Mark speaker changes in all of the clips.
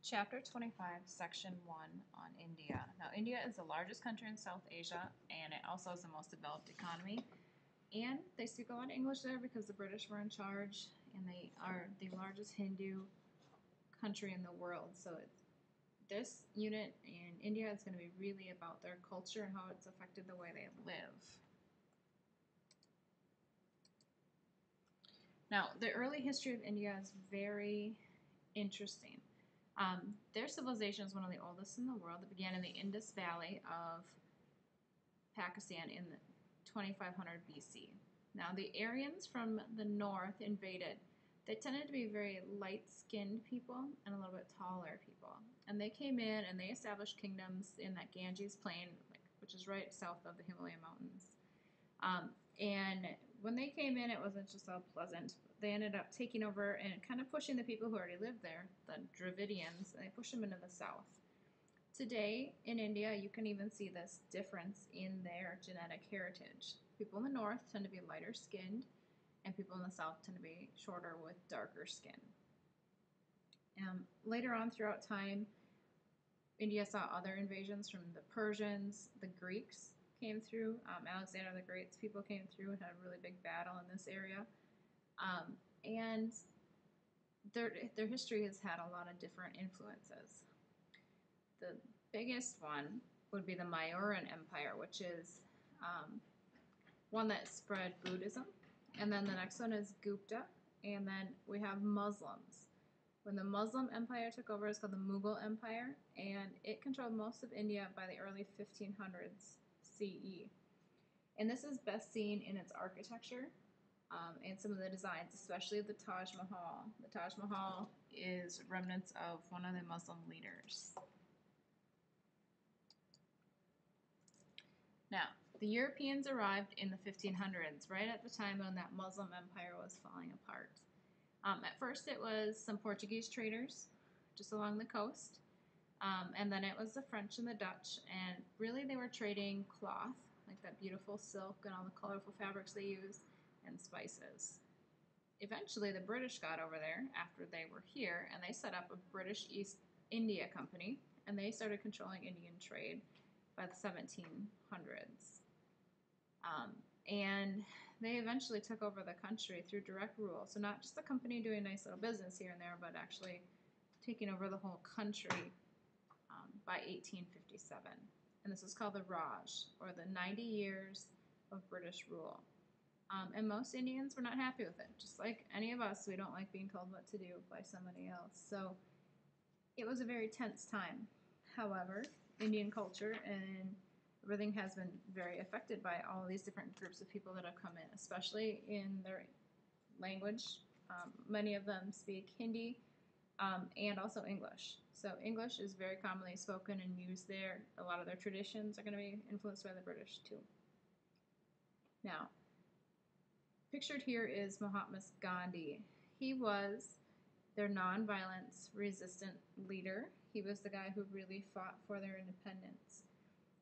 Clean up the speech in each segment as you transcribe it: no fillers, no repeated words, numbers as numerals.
Speaker 1: Chapter 25, Section 1 on India. Now, India is the largest country in South Asia, and it also has the most developed economy. And they speak a lot of English there because the British were in charge, and they are the largest Hindu country in the world. So this unit in India is going to be really about their culture and how it's affected the way they live. Now, the early history of India is very interesting. Their civilization is one of the oldest in the world. It began in the Indus Valley of Pakistan in 2500 BC. Now, the Aryans from the north invaded. They tended to be very light-skinned people and a little bit taller people. And they came in and they established kingdoms in that Ganges plain, which is right south of the Himalayan mountains. And when they came in, it wasn't just all pleasant. They ended up taking over and kind of pushing the people who already lived there, the Dravidians, and they pushed them into the south. Today, in India, you can even see this difference in their genetic heritage. People in the north tend to be lighter skinned, and people in the south tend to be shorter with darker skin. Later on throughout time, India saw other invasions from the Persians, the Greeks came through. Alexander the Great's people came through and had a really big battle in this area. And their history has had a lot of different influences. The biggest one would be the Mauryan Empire, which is one that spread Buddhism. And then the next one is Gupta. And then we have Muslims. When the Muslim Empire took over, it's called the Mughal Empire, and it controlled most of India by the early 1500s CE. And this is best seen in its architecture and some of the designs, especially the Taj Mahal. The Taj Mahal is remnants of one of the Muslim leaders. Now, the Europeans arrived in the 1500s, right at the time when that Muslim empire was falling apart. At first, it was some Portuguese traders just along the coast, and then it was the French and the Dutch, and really they were trading cloth, like that beautiful silk and all the colorful fabrics they use, and spices. Eventually, the British got over there after they were here, and they set up a British East India Company, and they started controlling Indian trade by the 1700s. And they eventually took over the country through direct rule. So not just the company doing nice little business here and there, but actually taking over the whole country by 1857. And this is called the Raj, or the 90 years of British rule. And most Indians were not happy with it. Just like any of us, we don't like being told what to do by somebody else. So it was a very tense time. However, Indian culture and everything has been very affected by all these different groups of people that have come in, especially in their language. Many of them speak Hindi and also English. So English is very commonly spoken and used there. A lot of their traditions are going to be influenced by the British too. Now, pictured here is Mahatma Gandhi. He was their nonviolence resistant leader. He was the guy who really fought for their independence.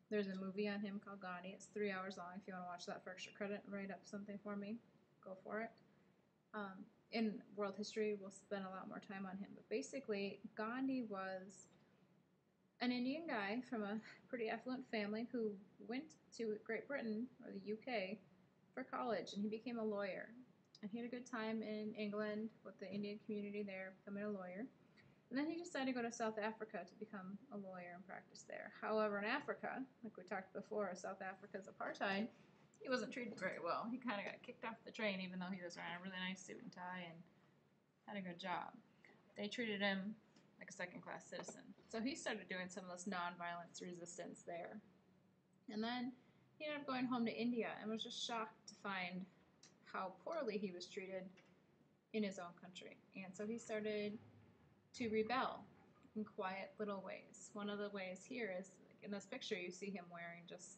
Speaker 1: There's a movie on him called Gandhi. It's 3 hours long. If you want to watch that for extra credit and write up something for me, go for it. In world history, we'll spend a lot more time on him. But basically, Gandhi was an Indian guy from a pretty affluent family who went to Great Britain, or the UK, for college, and he became a lawyer. And he had a good time in England with the Indian community there, becoming a lawyer. And then he decided to go to South Africa to become a lawyer and practice there. However, in Africa, like we talked before, South Africa's apartheid, he wasn't treated very well. He kind of got kicked off the train even though he was wearing a really nice suit and tie and had a good job. They treated him like a second-class citizen. So he started doing some of this nonviolence resistance there. And then he ended up going home to India and was just shocked to find how poorly he was treated in his own country. And so he started to rebel in quiet little ways. One of the ways here is, like in this picture, you see him wearing just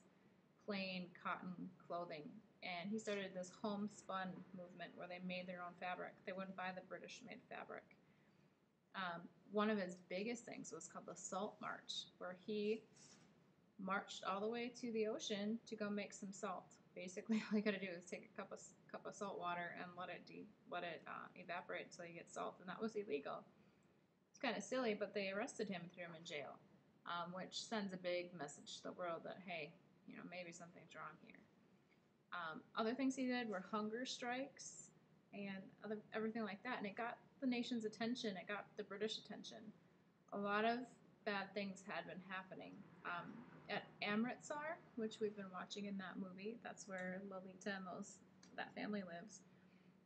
Speaker 1: plain cotton clothing. And he started this homespun movement where they made their own fabric. They wouldn't buy the British-made fabric. One of his biggest things was called the Salt March, where he marched all the way to the ocean to go make some salt. Basically, all you got to do is take a cup of salt water and let it evaporate until you get salt, and that was illegal. It's kind of silly, but they arrested him and threw him in jail, which sends a big message to the world that, hey, maybe something's wrong here. Other things he did were hunger strikes and everything like that, and it got the nation's attention. It got the British attention. A lot of bad things had been happening. At Amritsar, which we've been watching in that movie, that's where Lolita and that family lives.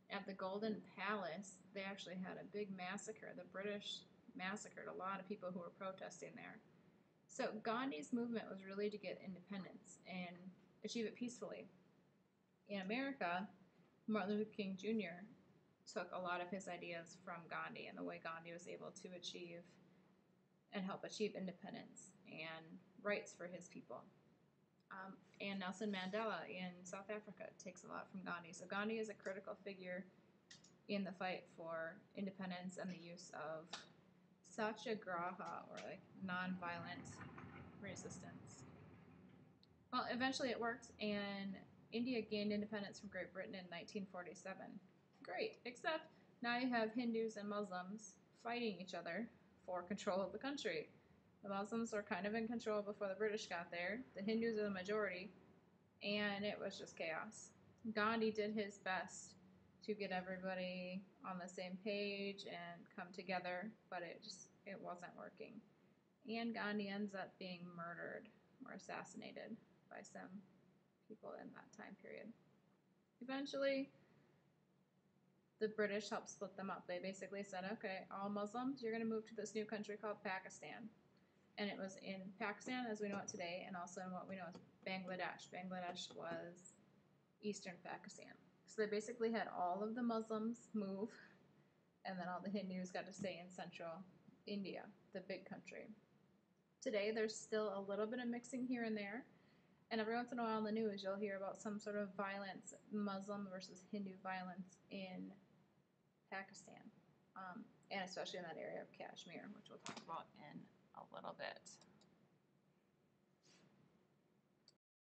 Speaker 1: At the Golden Palace, they actually had a big massacre. The British massacred a lot of people who were protesting there. So Gandhi's movement was really to get independence and achieve it peacefully. In America, Martin Luther King Jr. took a lot of his ideas from Gandhi and the way Gandhi was able to achieve and help achieve independence and rights for his people. And Nelson Mandela in South Africa takes a lot from Gandhi. So Gandhi is a critical figure in the fight for independence and the use of satyagraha, or like nonviolent resistance. Well, eventually it worked, and India gained independence from Great Britain in 1947. Great, except now you have Hindus and Muslims fighting each other for control of the country. The Muslims were kind of in control before the British got there. The Hindus are the majority, and it was just chaos. Gandhi did his best to get everybody on the same page and come together, but it wasn't working. And Gandhi ends up being murdered or assassinated by some people in that time period. Eventually, the British helped split them up. They basically said, okay, all Muslims, you're going to move to this new country called Pakistan. And it was in Pakistan as we know it today, and also in what we know as Bangladesh. Bangladesh was eastern Pakistan. So they basically had all of the Muslims move, and then all the Hindus got to stay in central India, the big country. Today, there's still a little bit of mixing here and there, and every once in a while in the news, you'll hear about some sort of violence, Muslim versus Hindu violence in Pakistan, and especially in that area of Kashmir, which we'll talk about in a little bit.